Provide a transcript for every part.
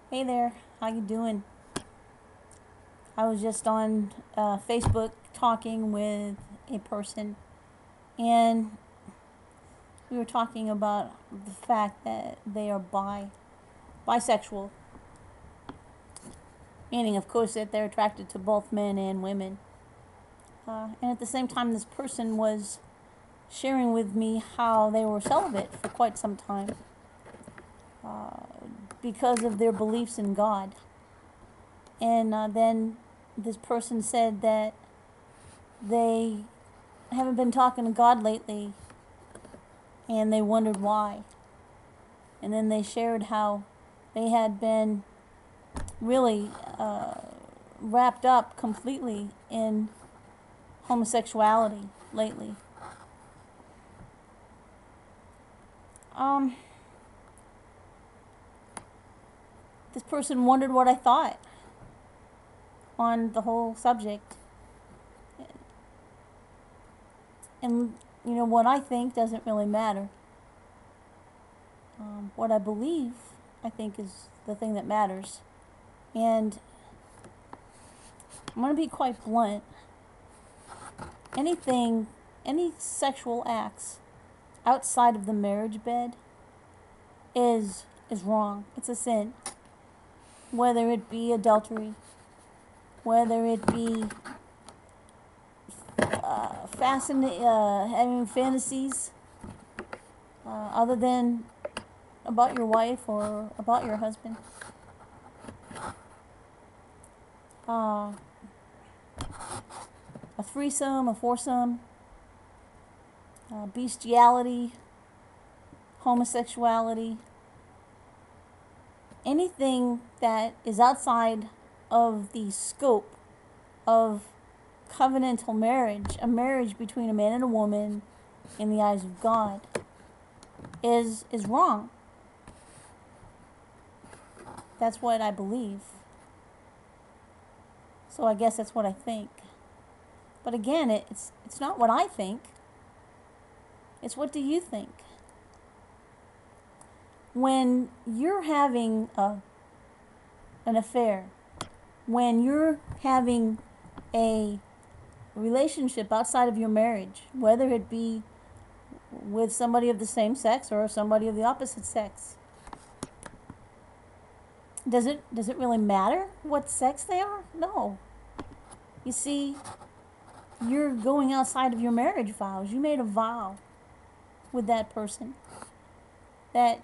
Hey there, how you doing? I was just on Facebook talking with a person, and we were talking about the fact that they are bisexual, meaning, of course, that they're attracted to both men and women. And at the same time, this person was sharing with me how they were celibate for quite some time uh, because of their beliefs in God. And then this person said that they haven't been talking to God lately, and they wondered why. And then they shared how they had been really wrapped up completely in homosexuality lately. Um, this person wondered what I thought on the whole subject. And, what I think doesn't really matter. What I believe, I think, is the thing that matters. And I'm going to be quite blunt. Any sexual acts outside of the marriage bed is wrong. It's a sin. Whether it be adultery, whether it be having fantasies other than about your wife or about your husband. A threesome, a foursome, bestiality, homosexuality, anything that is outside of the scope of covenantal marriage, a marriage between a man and a woman in the eyes of God, is wrong. That's what I believe. So I guess that's what I think. But again, it's not what I think. It's what do you think? When you're having an affair, when you're having a relationship outside of your marriage, whether it be with somebody of the same sex or somebody of the opposite sex, does it really matter what sex they are? No. You see, you're going outside of your marriage vows. You made a vow with that person that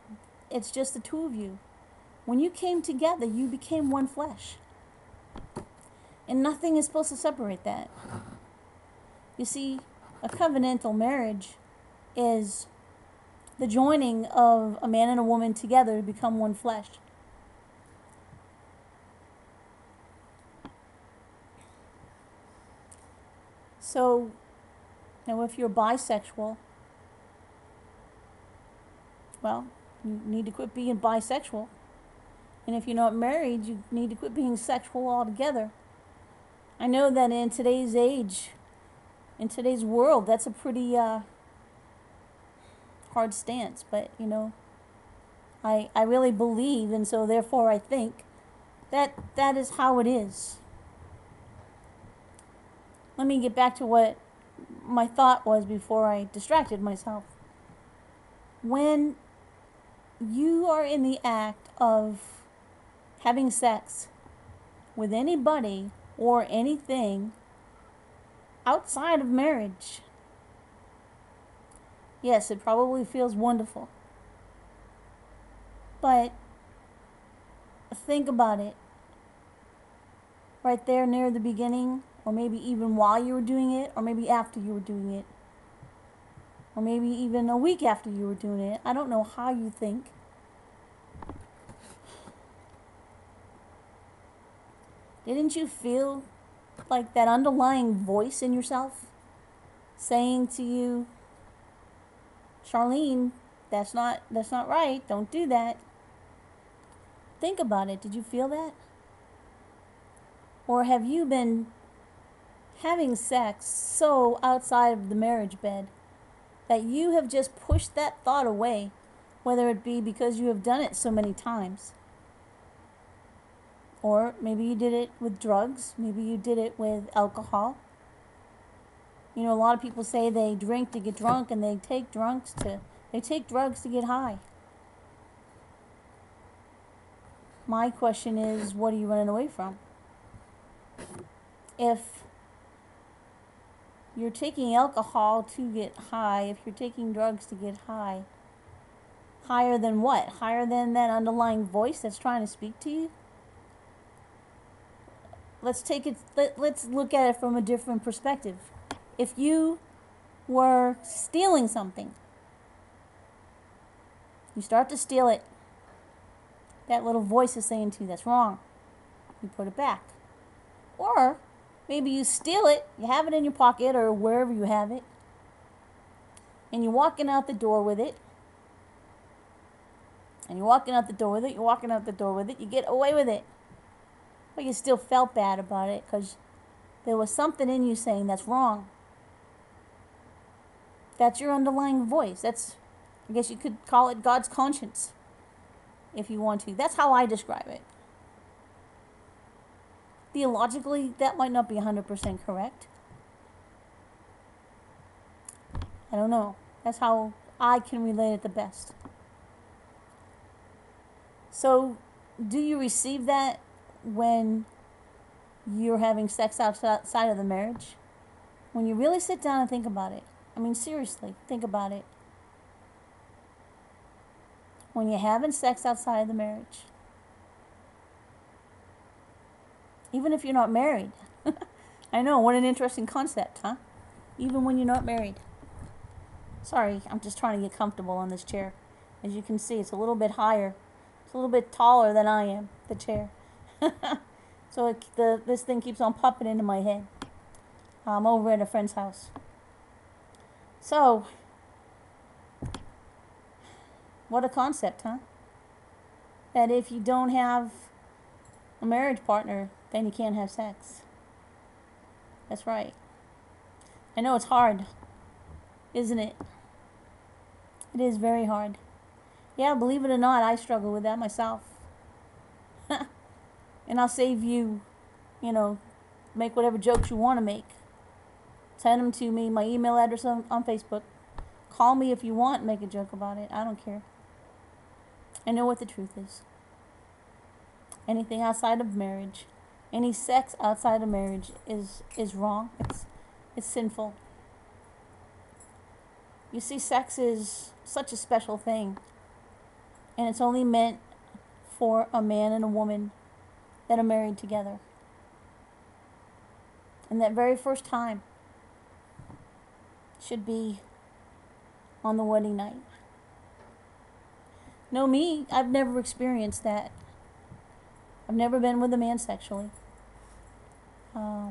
it's just the two of you. When you came together, you became one flesh. And nothing is supposed to separate that. You see, a covenantal marriage is the joining of a man and a woman together to become one flesh. So, now if you're bisexual, well, you need to quit being bisexual. And if you're not married, you need to quit being sexual altogether. I know that in today's age, in today's world, that's a pretty hard stance. But, I really believe, and so therefore I think, that is how it is. Let me get back to what my thought was before I distracted myself. When you are in the act of having sex with anybody or anything outside of marriage, yes, it probably feels wonderful. But think about it. Right there near the beginning, or maybe even while you were doing it, or maybe after you were doing it, or maybe even a week after you were doing it. I don't know how you think. Didn't you feel like that underlying voice in yourself saying to you, Charlene, that's not right. Don't do that. Think about it. Did you feel that? Or have you been having sex so outside of the marriage bed that you have just pushed that thought away, whether it be because you have done it so many times? Or maybe you did it with drugs. Maybe you did it with alcohol. You know, a lot of people say they drink to get drunk and they take drugs to get high. My question is, what are you running away from? If you're taking alcohol to get high, if you're taking drugs to get high, higher than what? Higher than that underlying voice that's trying to speak to you? Let's look at it from a different perspective. If you were stealing something, you start to steal it, that little voice is saying to you, that's wrong. You put it back. Or maybe you steal it, you have it in your pocket or wherever you have it, and you're walking out the door with it, and you're walking out the door with it, you get away with it. But you still felt bad about it because there was something in you saying that's wrong. That's your underlying voice. I guess you could call it God's conscience if you want to. That's how I describe it. Theologically, that might not be 100% correct. I don't know. That's how I can relate it the best. So, do you receive that when you're having sex outside of the marriage? When you really sit down and think about it. I mean, seriously, think about it. When you're having sex outside of the marriage. Even if you're not married. I know, what an interesting concept, huh? Even when you're not married. Sorry, I'm just trying to get comfortable on this chair. As you can see, it's a little bit higher. It's a little bit taller than I am, the chair. So this thing keeps on popping into my head. I'm over at a friend's house. So, what a concept, huh? That if you don't have a marriage partner, then you can't have sex. That's right. I know it's hard, isn't it? It is very hard. Yeah, believe it or not, I struggle with that myself. And I'll save you, make whatever jokes you want to make. Send them to me, my email address on Facebook. Call me if you want and make a joke about it. I don't care. I know what the truth is. Anything outside of marriage, any sex outside of marriage is wrong. It's sinful. You see, sex is such a special thing. And it's only meant for a man and a woman that are married together. And that very first time should be on the wedding night. No, me, I've never experienced that. I've never been with a man sexually. I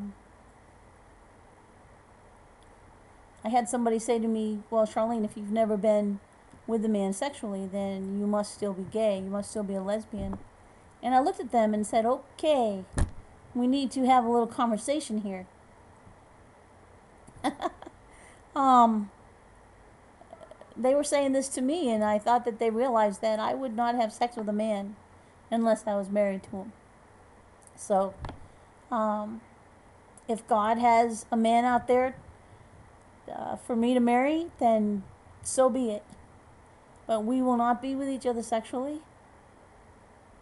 had somebody say to me, well, Charlene, if you've never been with a man sexually, then you must still be gay. You must still be a lesbian. And I looked at them and said, okay, we need to have a little conversation here. They were saying this to me, and I thought that they realized that I would not have sex with a man unless I was married to him. So, if God has a man out there for me to marry, then so be it. But we will not be with each other sexually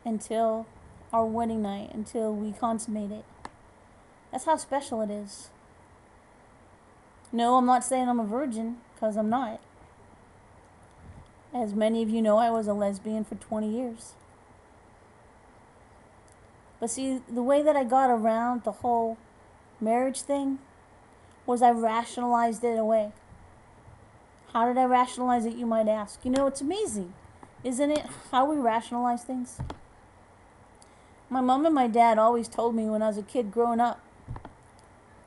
until our wedding night, until we consummate it. That's how special it is. No, I'm not saying I'm a virgin, because I'm not. As many of you know, I was a lesbian for 20 years. But see, the way that I got around the whole marriage thing was I rationalized it away. How did I rationalize it, you might ask? It's amazing, isn't it, how we rationalize things? My mom and my dad always told me when I was a kid growing up,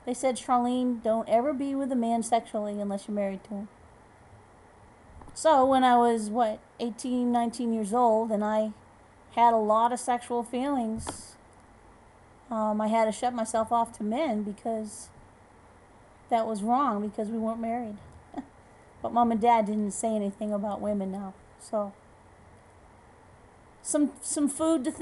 they said, Charlene, don't ever be with a man sexually unless you're married to him. So when I was, 18, 19 years old, and I had a lot of sexual feelings, I had to shut myself off to men because that was wrong, because we weren't married. But Mom and Dad didn't say anything about women now. So, some food to think